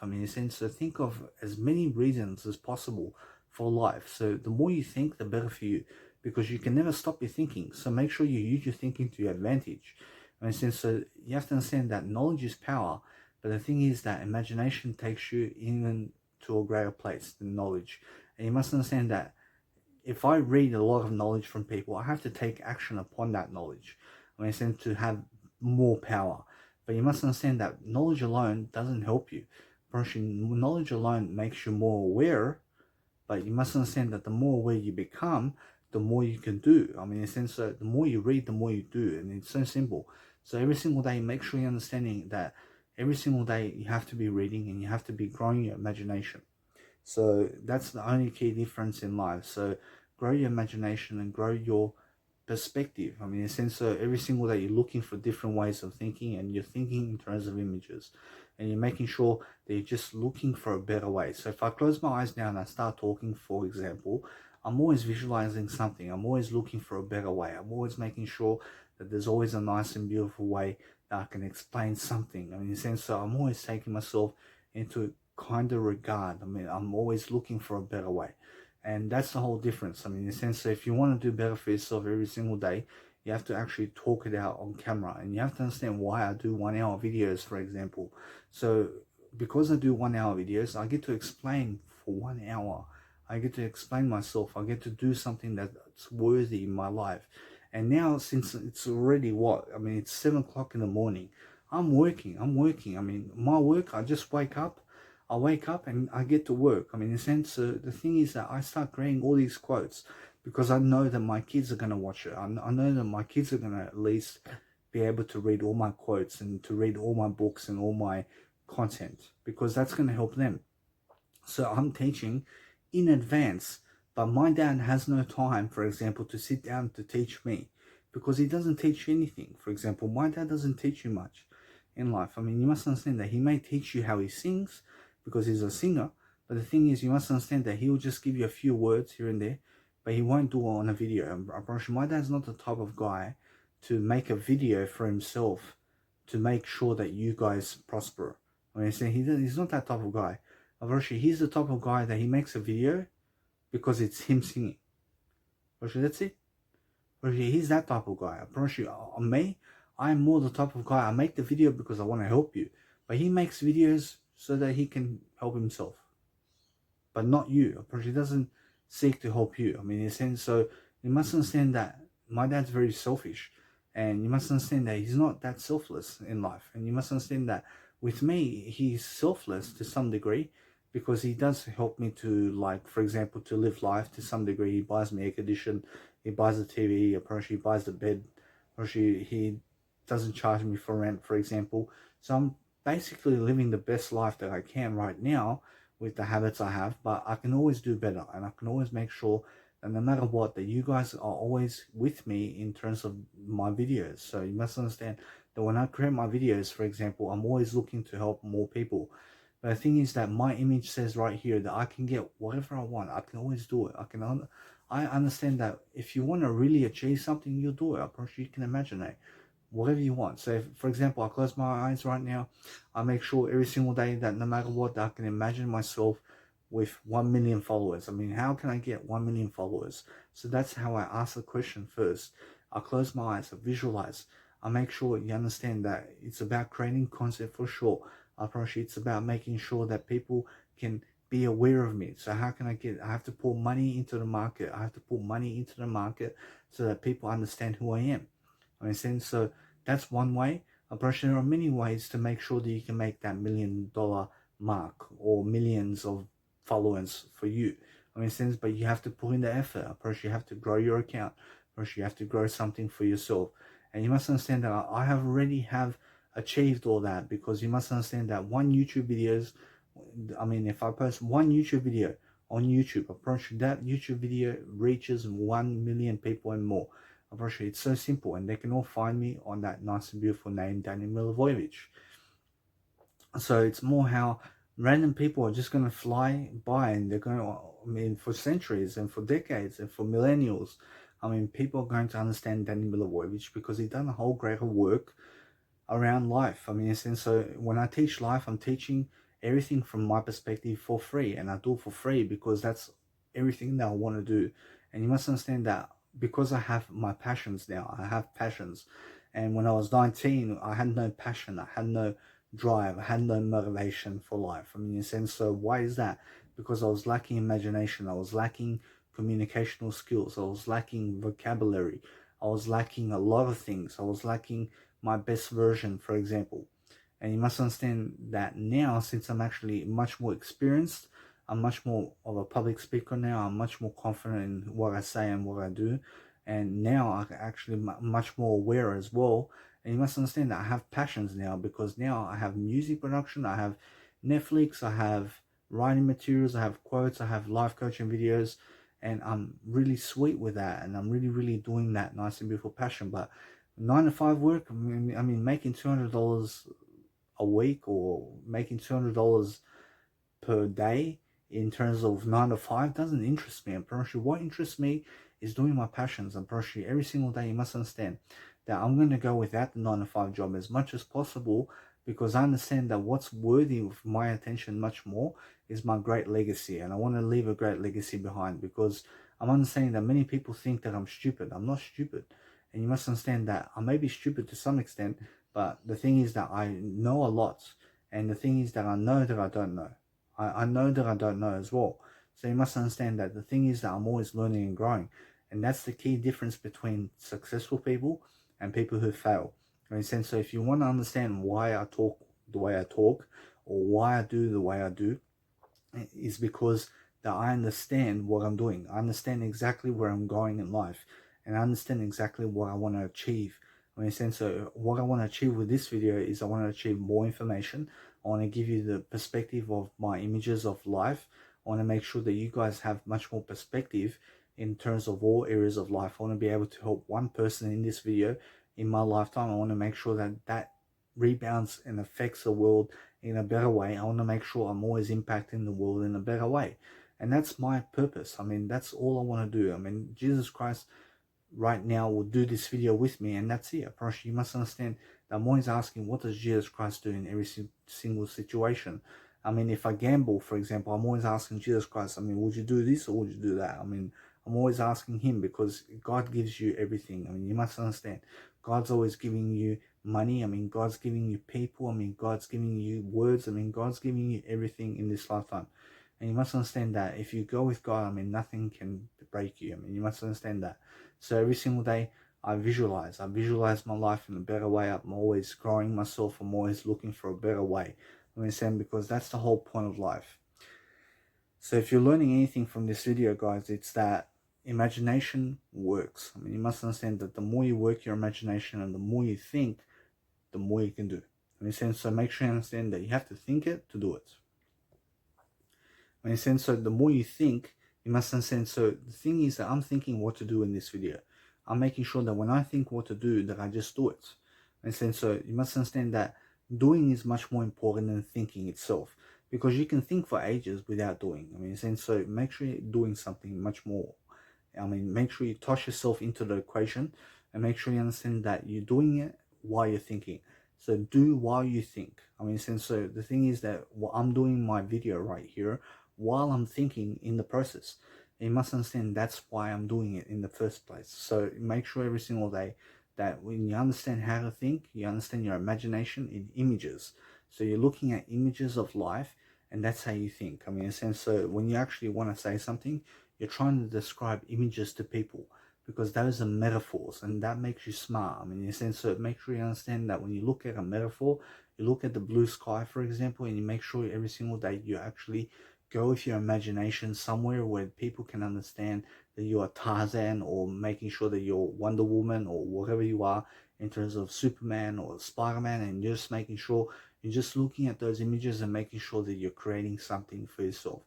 A: So think of as many reasons as possible for life. So the more you think, the better for you, because you can never stop your thinking. So make sure you use your thinking to your advantage. So you have to understand that knowledge is power, but the thing is that imagination takes you even to a greater place than knowledge. And you must understand that if I read a lot of knowledge from people, I have to take action upon that knowledge. To have more power. But you must understand that knowledge alone doesn't help you. Knowledge alone makes you more aware, but you must understand that the more aware you become, the more you can do. So the more you read, the more you do. And it's so simple. So every single day, make sure you're understanding that every single day you have to be reading, and you have to be growing your imagination. So that's the only key difference in life. So grow your imagination and grow your perspective. I mean, in a sense, so every single day you're looking for different ways of thinking, and you're thinking in terms of images, and you're making sure that you're just looking for a better way. So if I close my eyes now and I start talking, for example, I'm always visualizing something. I'm always looking for a better way. I'm always making sure that there's always a nice and beautiful way that I can explain something. I mean, in a sense, so I'm always taking myself into kind of regard. I mean, I'm always looking for a better way. And that's the whole difference. I mean, in a sense, so if you want to do better for yourself every single day, you have to actually talk it out on camera. And you have to understand why I do 1 hour videos, for example. So because I do 1 hour videos, I get to explain for 1 hour. I get to explain myself. I get to do something that's worthy in my life. And now, since it's already what? I mean, it's 7 o'clock in the morning. I'm working. I mean, my work, I just wake up. I wake up and I get to work. I mean, in a sense, the thing is that I start creating all these quotes because I know that my kids are going to watch it. I know that my kids are going to at least be able to read all my quotes and to read all my books and all my content, because that's going to help them. So I'm teaching in advance, but my dad has no time, for example, to sit down to teach me, because he doesn't teach you anything. For example, my dad doesn't teach you much in life. I mean, you must understand that he may teach you how he sings because he's a singer, but the thing is, you must understand that he will just give you a few words here and there, but he won't do it on a video. I promise you, my dad's not the type of guy to make a video for himself to make sure that you guys prosper. I mean, he's not that type of guy. I promise you, he's the type of guy that he makes a video because it's him singing. That's it. He's that type of guy. I promise you. On me, I'm more the type of guy, I make the video because I want to help you. But he makes videos so that he can help himself. But not you. I promise you, he doesn't seek to help you. I mean, in a sense, so you must understand that my dad's very selfish. And you must understand that he's not that selfless in life. And you must understand that with me, he's selfless to some degree, because he does help me to, like, for example, to live life to some degree. He buys me air condition, he buys the TV, apparently he buys the bed, apparently he doesn't charge me for rent, for example. So I'm basically living the best life that I can right now with the habits I have, but I can always do better, and I can always make sure that no matter what, that you guys are always with me in terms of my videos. So you must understand that when I create my videos, for example, I'm always looking to help more people. But the thing is that my image says right here that I can get whatever I want. I can always do it. I understand that if you want to really achieve something, you'll do it. I promise you can imagine it. Whatever you want. So if, for example, I close my eyes right now, I make sure every single day that no matter what, I can imagine myself with 1 million followers. I mean, how can I get 1 million followers? So that's how I ask the question first. I close my eyes, I visualize. I make sure you understand that it's about creating content for sure. I promise you, it's about making sure that people can be aware of me. So how can I have to pour money into the market. I have to pour money into the market so that people understand who I am. I mean, so that's one way. I promise you, there are many ways to make sure that you can make that $1 million mark or millions of followers for you. I mean, but you have to put in the effort. I promise you have to grow your account. I promise you have to grow something for yourself. And you must understand that I have already achieved all that, because you must understand that one YouTube videos, I mean, if I post one YouTube video on YouTube, I promise you that YouTube video reaches 1 million people and more. I promise you, it's so simple, and they can all find me on that nice and beautiful name, Daniel Milivojevic. So it's more how random people are just going to fly by, and they're going to, I mean, for centuries and for decades and for millennials, I mean, people are going to understand Daniel Milivojevic because he's done a whole great work around life. I mean, so when I teach life, I'm teaching everything from my perspective for free, and I do it for free because that's everything that I want to do. And you must understand that because I have my passions now, I have passions. And when I was 19, I had no passion, I had no drive, I had no motivation for life. I mean, in a sense, so why is that? Because I was lacking imagination, I was lacking communicational skills, I was lacking vocabulary, I was lacking a lot of things, I was lacking my best version, for example. And you must understand that now, since I'm actually much more experienced, I'm much more of a public speaker now, I'm much more confident in what I say and what I do, and now I'm actually much more aware as well. And you must understand that I have passions now, because now I have music production, I have Netflix, I have writing materials, I have quotes, I have life coaching videos, and I'm really sweet with that, and I'm really doing that nice and beautiful passion. But 9 to 5 work, I mean making $200 a week, or making $200 per day in terms of 9 to 5 doesn't interest me. I'm pretty sure what interests me is doing my passions. I'm pretty sure every single day you must understand that I'm going to go without the 9 to 5 job as much as possible, because I understand that what's worthy of my attention much more is my great legacy, and I want to leave a great legacy behind, because I'm understanding that many people think that I'm stupid. I'm not stupid, and you must understand that I may be stupid to some extent, but the thing is that I know a lot, and the thing is that I know that I don't know. I know that I don't know as well. So you must understand that the thing is that I'm always learning and growing. And that's the key difference between successful people and people who fail. In a sense, so if you want to understand why I talk the way I talk, or why I do the way I do, is because that I understand what I'm doing. I understand exactly where I'm going in life, and I understand exactly what I want to achieve. In a sense, so what I want to achieve with this video is I want to achieve more information. I want to give you the perspective of my images of life. I want to make sure that you guys have much more perspective in terms of all areas of life. I want to be able to help one person in this video in my lifetime. I want to make sure that that rebounds and affects the world in a better way. I want to make sure I'm always impacting the world in a better way. And that's my purpose. I mean, that's all I want to do. I mean, Jesus Christ right now will do this video with me, and that's it. I promise you must understand that I'm always asking, what does Jesus Christ do in every single situation? I mean, if I gamble, for example, I'm always asking Jesus Christ, I mean, would you do this or would you do that? I mean, I'm always asking him, because God gives you everything. I mean, you must understand, God's always giving you money. I mean, God's giving you people. I mean, God's giving you words. I mean, God's giving you everything in this lifetime. And you must understand that if you go with God, I mean, nothing can break you. I mean, you must understand that. So every single day, I visualize my life in a better way. I'm always growing myself. I'm always looking for a better way. I mean, because that's the whole point of life. So if you're learning anything from this video, guys, it's that imagination works. I mean, you must understand that the more you work your imagination and the more you think, the more you can do. I mean, so make sure you understand that you have to think it to do it. In a sense, so the more you think, you must understand. So the thing is that I'm thinking what to do in this video. I'm making sure that when I think what to do, that I just do it. In a sense, so you must understand that doing is much more important than thinking itself, because you can think for ages without doing. I mean, in a sense, so make sure you're doing something much more. I mean, make sure you toss yourself into the equation, and make sure you understand that you're doing it while you're thinking. So do while you think. I mean, since so the thing is that I'm doing my video right here while I'm thinking in the process. And you must understand that's why I'm doing it in the first place. So make sure every single day that when you understand how to think, you understand your imagination in images. So you're looking at images of life, and that's how you think. I mean, in a sense, so when you actually want to say something, you're trying to describe images to people, because those are metaphors, and that makes you smart. I mean, in a sense, so make sure you understand that when you look at a metaphor, you look at the blue sky, for example, and you make sure every single day you actually go with your imagination somewhere where people can understand that you are Tarzan, or making sure that you're Wonder Woman or whatever you are in terms of Superman or Spider-Man, and just making sure you're just looking at those images and making sure that you're creating something for yourself.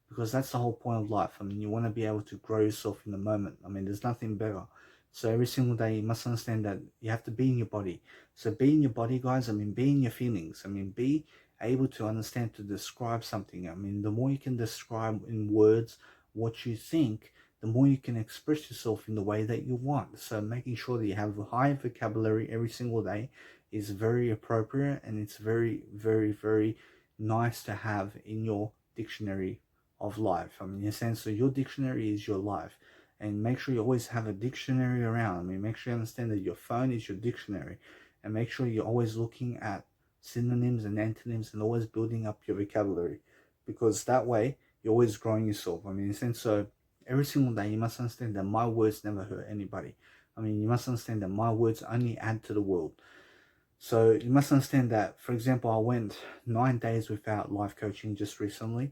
A: Because that's the whole point of life. I mean, you want to be able to grow yourself in the moment. I mean, there's nothing better. So every single day you must understand that you have to be in your body. So be in your body, guys. I mean, be in your feelings. I mean, be able to understand, to describe something. I mean, the more you can describe in words what you think, the more you can express yourself in the way that you want. So making sure that you have a high vocabulary every single day is very appropriate, and it's very nice to have in your dictionary of life. I mean, in a sense, so your dictionary is your life. And make sure you always have a dictionary around. I mean, make sure you understand that your phone is your dictionary, and make sure you're always looking at synonyms and antonyms and always building up your vocabulary, because that way you're always growing yourself. I mean, in a sense, so every single day you must understand that my words never hurt anybody. I mean, you must understand that my words only add to the world. So you must understand that, for example, I went 9 days without life coaching just recently,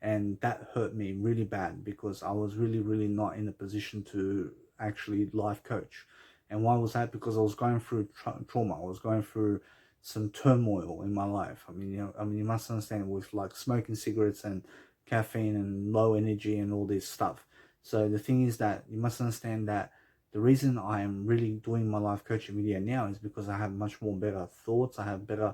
A: and that hurt me really bad, because I was really not in a position to actually life coach. And why was that? Because I was going through trauma. I was going through some turmoil in my life. I mean, you must understand, with like smoking cigarettes and caffeine and low energy and all this stuff. So the thing is that you must understand that the reason I am really doing my life coaching video now is because I have much more better thoughts, I have better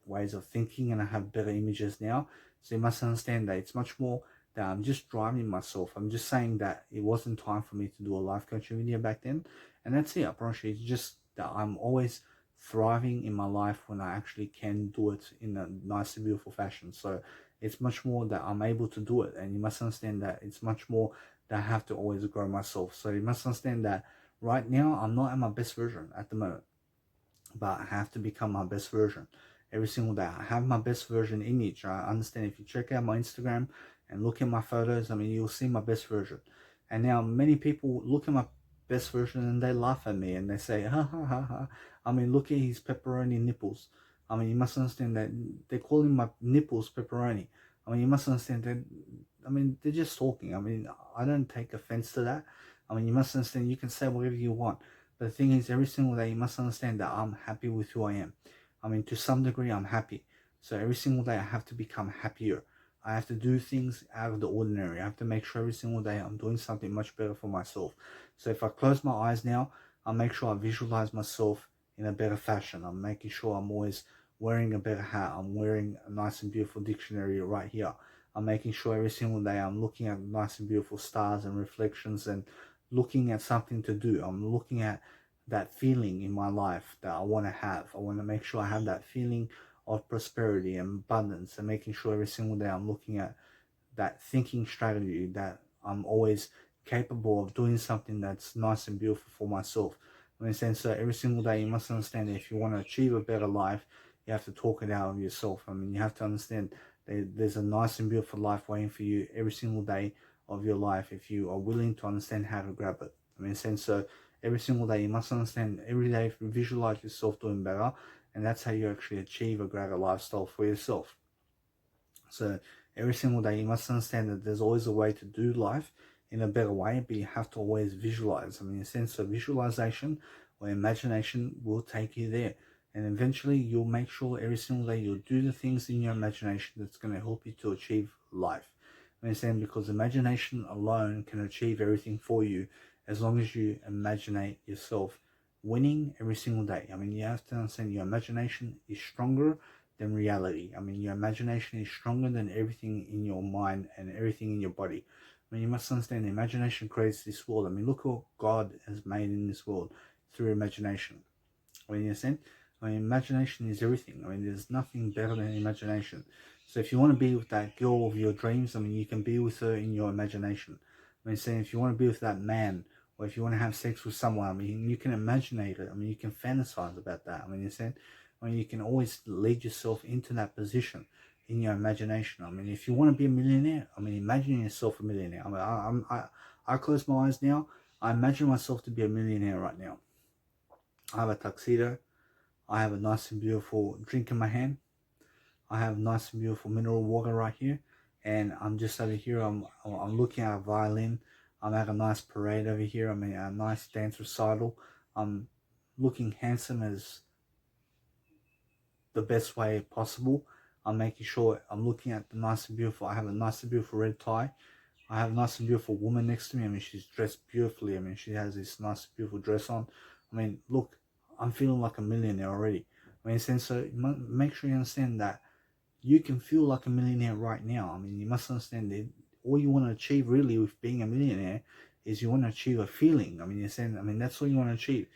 A: ways of thinking, and I have better images now. So you must understand that it's much more that I'm just driving myself. I'm just saying that it wasn't time for me to do a life coaching video back then, and that's it. I promise you, it's just that I'm always thriving in my life when I actually can do it in a nice and beautiful fashion. So it's much more that I'm able to do it, and you must understand that it's much more that I have to always grow myself. So you must understand that right now I'm not at my best version at the moment, but I have to become my best version every single day. I have my best version image. I understand if you check out my Instagram and look at my photos, I mean, you'll see my best version. And now many people look at my best version and they laugh at me and they say, ha ha ha ha. I mean, look at his pepperoni nipples. I mean, you must understand that they're calling my nipples pepperoni. I mean, you must understand that, I mean, they're just talking. I mean, I don't take offense to that. I mean, you must understand you can say whatever you want. But the thing is, every single day, you must understand that I'm happy with who I am. I mean, to some degree, I'm happy. So every single day, I have to become happier. I have to do things out of the ordinary. I have to make sure every single day I'm doing something much better for myself. So if I close my eyes now, I'll make sure I visualize myself in a better fashion. I'm making sure I'm always wearing a better hat. I'm wearing a nice and beautiful dictionary right here. I'm making sure every single day I'm looking at nice and beautiful stars and reflections and looking at something to do. I'm looking at that feeling in my life that I want to have. I want to make sure I have that feeling of prosperity and abundance, and making sure every single day I'm looking at that thinking strategy that I'm always capable of doing something that's nice and beautiful for myself. I mean, so every single day you must understand that if you want to achieve a better life, you have to talk it out of yourself. I mean, you have to understand that there's a nice and beautiful life waiting for you every single day of your life if you are willing to understand how to grab it. I mean, so every single day you must understand every day visualize yourself doing better, and that's how you actually achieve a greater lifestyle for yourself. So every single day you must understand that there's always a way to do life in a better way, but you have to always visualize. I mean, in a sense of visualization or imagination will take you there, and eventually you'll make sure every single day you'll do the things in your imagination that's going to help you to achieve life. I understand, because imagination alone can achieve everything for you as long as you imagine yourself winning every single day. I mean, you have to understand your imagination is stronger than reality. I mean, your imagination is stronger than everything in your mind and everything in your body. I mean, you must understand the imagination creates this world. I mean, look what God has made in this world through imagination. I mean, you understand? I mean, imagination is everything. I mean, there's nothing better than imagination. So if you want to be with that girl of your dreams, I mean, you can be with her in your imagination. I mean, saying if you want to be with that man, or if you want to have sex with someone, I mean, you can imagine it. I mean, you can fantasize about that. I mean, you saying, I mean, you can always lead yourself into that position in your imagination. I mean, if you want to be a millionaire, I mean, imagine yourself a millionaire. I mean, I close my eyes now. I imagine myself to be a millionaire right now. I have a tuxedo. I have a nice and beautiful drink in my hand. I have nice and beautiful mineral water right here. And I'm just over here, I'm looking at a violin. I'm at a nice parade over here. I'm in a nice dance recital. I'm looking handsome as the best way possible. I'm making sure I'm looking at the nice and beautiful. I have a nice and beautiful red tie. I have a nice and beautiful woman next to me. I mean, she's dressed beautifully. I mean, she has this nice, beautiful dress on. I mean, look, I'm feeling like a millionaire already. I mean, so make sure you understand that you can feel like a millionaire right now. I mean, you must understand that all you want to achieve really with being a millionaire is you want to achieve a feeling. I mean, that's all you want to achieve,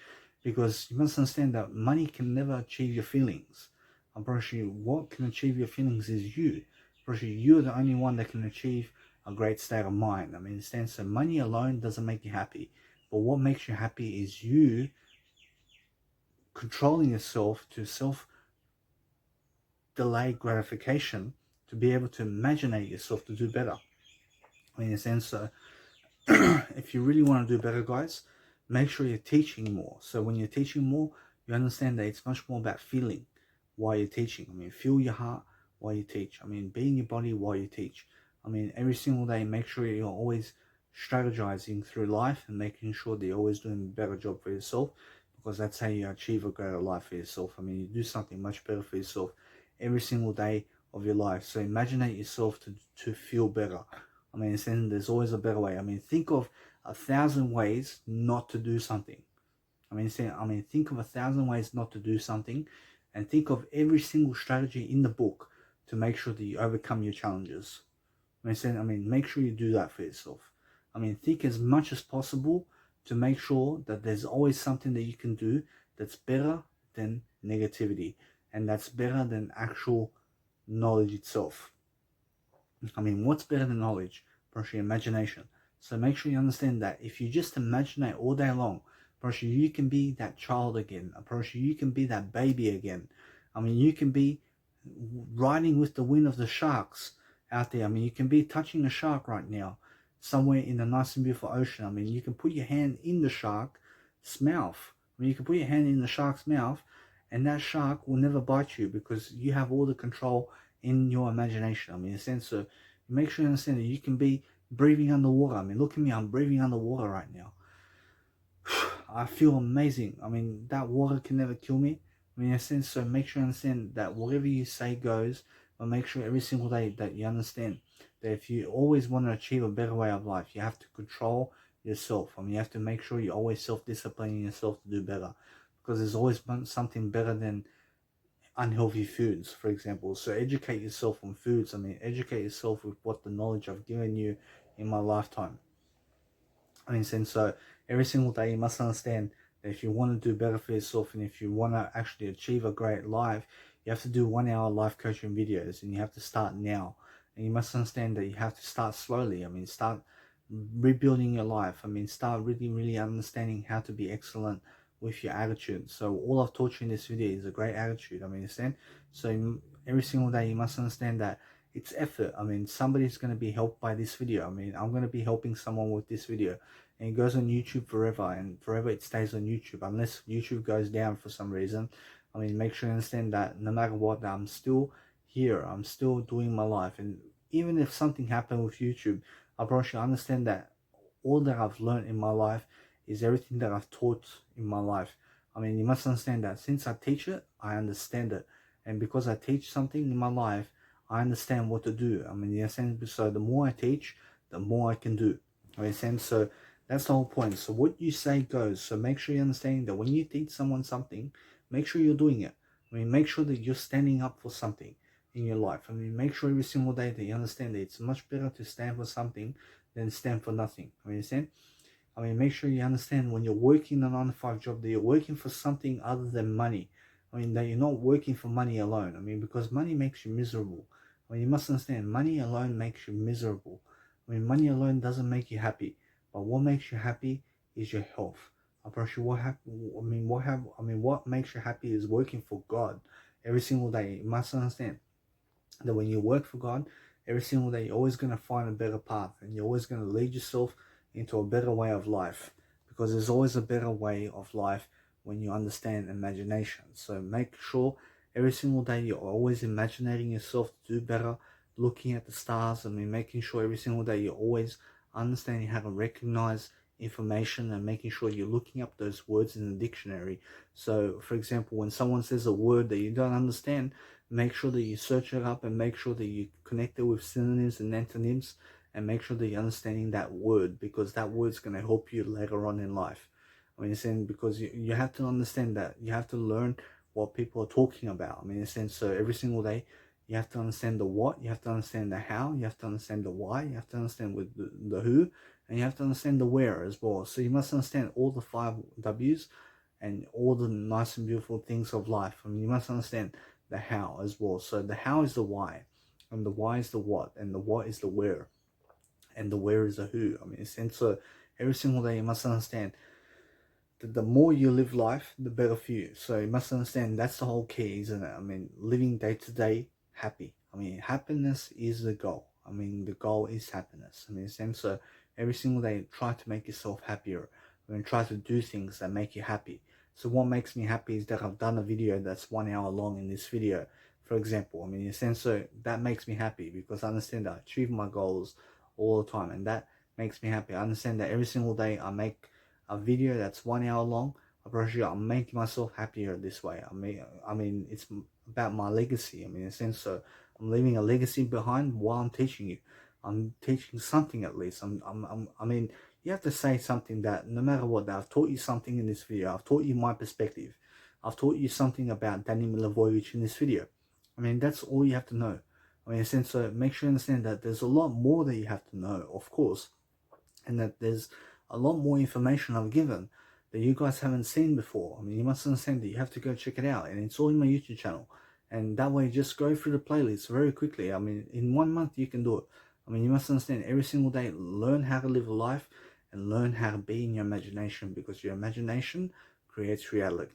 A: because you must understand that money can never achieve your feelings. I'm pretty sure what can achieve your feelings is you. I'm pretty sure you're the only one that can achieve a great state of mind. I mean, so money alone doesn't make you happy, but what makes you happy is you controlling yourself to delay gratification to be able to imagine yourself to do better. In a sense, so if you really want to do better, guys, make sure you're teaching more. So when you're teaching more, you understand that it's much more about feeling while you're teaching. I mean, feel your heart while you teach. I mean, be in your body while you teach. I mean, every single day, make sure you're always strategizing through life and making sure that you're always doing a better job for yourself, because that's how you achieve a greater life for yourself. I mean, you do something much better for yourself every single day of your life. So imagine yourself to feel better. I mean, saying there's always a better way. I mean, think of 1,000 ways not to do something. Think of 1,000 ways not to do something, and think of every single strategy in the book to make sure that you overcome your challenges. Make sure you do that for yourself. Think as much as possible to make sure that there's always something that you can do that's better than negativity, and that's better than actual knowledge itself. What's better than knowledge? Perhaps your imagination. So make sure you understand that if you just imagine it all day long, perhaps you can be that child again. Perhaps you can be that baby again. You can be riding with the wind of the sharks out there. You can be touching a shark right now, somewhere in the nice and beautiful ocean. You can put your hand in the shark's mouth. You can put your hand in the shark's mouth, and that shark will never bite you because you have all the control in your imagination. In a sense, so make sure you understand that you can be breathing underwater. Look at me, I'm breathing underwater right now. I feel amazing. That water can never kill me. In a sense, so make sure you understand that whatever you say goes, but make sure every single day that you understand that if you always want to achieve a better way of life, you have to control yourself. You have to make sure you're always self-disciplining yourself to do better, because there's always something better than unhealthy foods, for example. So educate yourself on foods. Educate yourself with what the knowledge I've given you in my lifetime. So every single day you must understand that if you want to do better for yourself, and if you want to actually achieve a great life, you have to do 1 hour life coaching videos, and you have to start now. And you must understand that you have to start slowly. Start rebuilding your life. Start really understanding how to be excellent with your attitude. So all I've taught you in this video is a great attitude. Understand? So every single day you must understand that it's effort. Somebody's going to be helped by this video. I'm going to be helping someone with this video, and it goes on YouTube forever, and forever it stays on YouTube unless YouTube goes down for some reason. Make sure you understand that no matter what, I'm still here. I'm still doing my life, and even if something happened with YouTube, I probably should understand that all that I've learned in my life is everything that I've taught in my life. You must understand that since I teach it, I understand it, and because I teach something in my life, I understand what to do. So the more I teach, the more I can do. So that's the whole point. So what you say goes. So make sure you understand that when you teach someone something, make sure you're doing it. Make sure that you're standing up for something in your life. Make sure every single day that you understand that it's much better to stand for something than stand for nothing. Understand? Make sure you understand when you're working a 9-to-5 job that you're working for something other than money. That you're not working for money alone. Because money makes you miserable. You must understand, money alone makes you miserable. Money alone doesn't make you happy. But what makes you happy is your health. What makes you happy is working for God every single day. You must understand that when you work for God every single day, you're always going to find a better path, and you're always going to lead yourself into a better way of life, because there's always a better way of life when you understand imagination. So make sure every single day you're always imagining yourself to do better, looking at the stars. Making sure every single day you're always understanding how to recognize information, and making sure you're looking up those words in the dictionary. So for example, when someone says a word that you don't understand, make sure that you search it up, and make sure that you connect it with synonyms and antonyms, and make sure that you're understanding that word, because that word's going to help you later on in life. Because you have to understand that you have to learn what people are talking about. So every single day you have to understand the what, you have to understand the how, you have to understand the why, you have to understand with the who, and you have to understand the where as well. So you must understand all the 5 W's and all the nice and beautiful things of life. You must understand the how as well. So the how is the why, and the why is the what, and the what is the where, and the where is the who. So every single day you must understand that the more you live life, the better for you. So you must understand that's the whole key, isn't it? Living day to day happy. Happiness is the goal. The goal is happiness. So every single day try to make yourself happier. Try to do things that make you happy. So what makes me happy is that I've done a video that's 1 hour long in this video, for example. So that makes me happy, because I understand that I achieve my goals all the time, and that makes me happy. I understand that every single day I make a video that's 1 hour long. I'm making myself happier this way. It's about my legacy. So I'm leaving a legacy behind while I'm teaching you. I'm teaching something at least. I mean, you have to say something that no matter what, that I've taught you something in this video. I've taught you my perspective. I've taught you something about Danny Milivojevic in this video. I mean, that's all you have to know. I mean, so make sure you understand that there's a lot more that you have to know, of course, and that there's a lot more information I've given that you guys haven't seen before. I mean, you must understand that you have to go check it out, and it's all in my YouTube channel. And that way, just go through the playlist very quickly. I mean, in 1 month, you can do it. I mean, you must understand every single day, learn how to live a life and learn how to be in your imagination, because your imagination creates reality.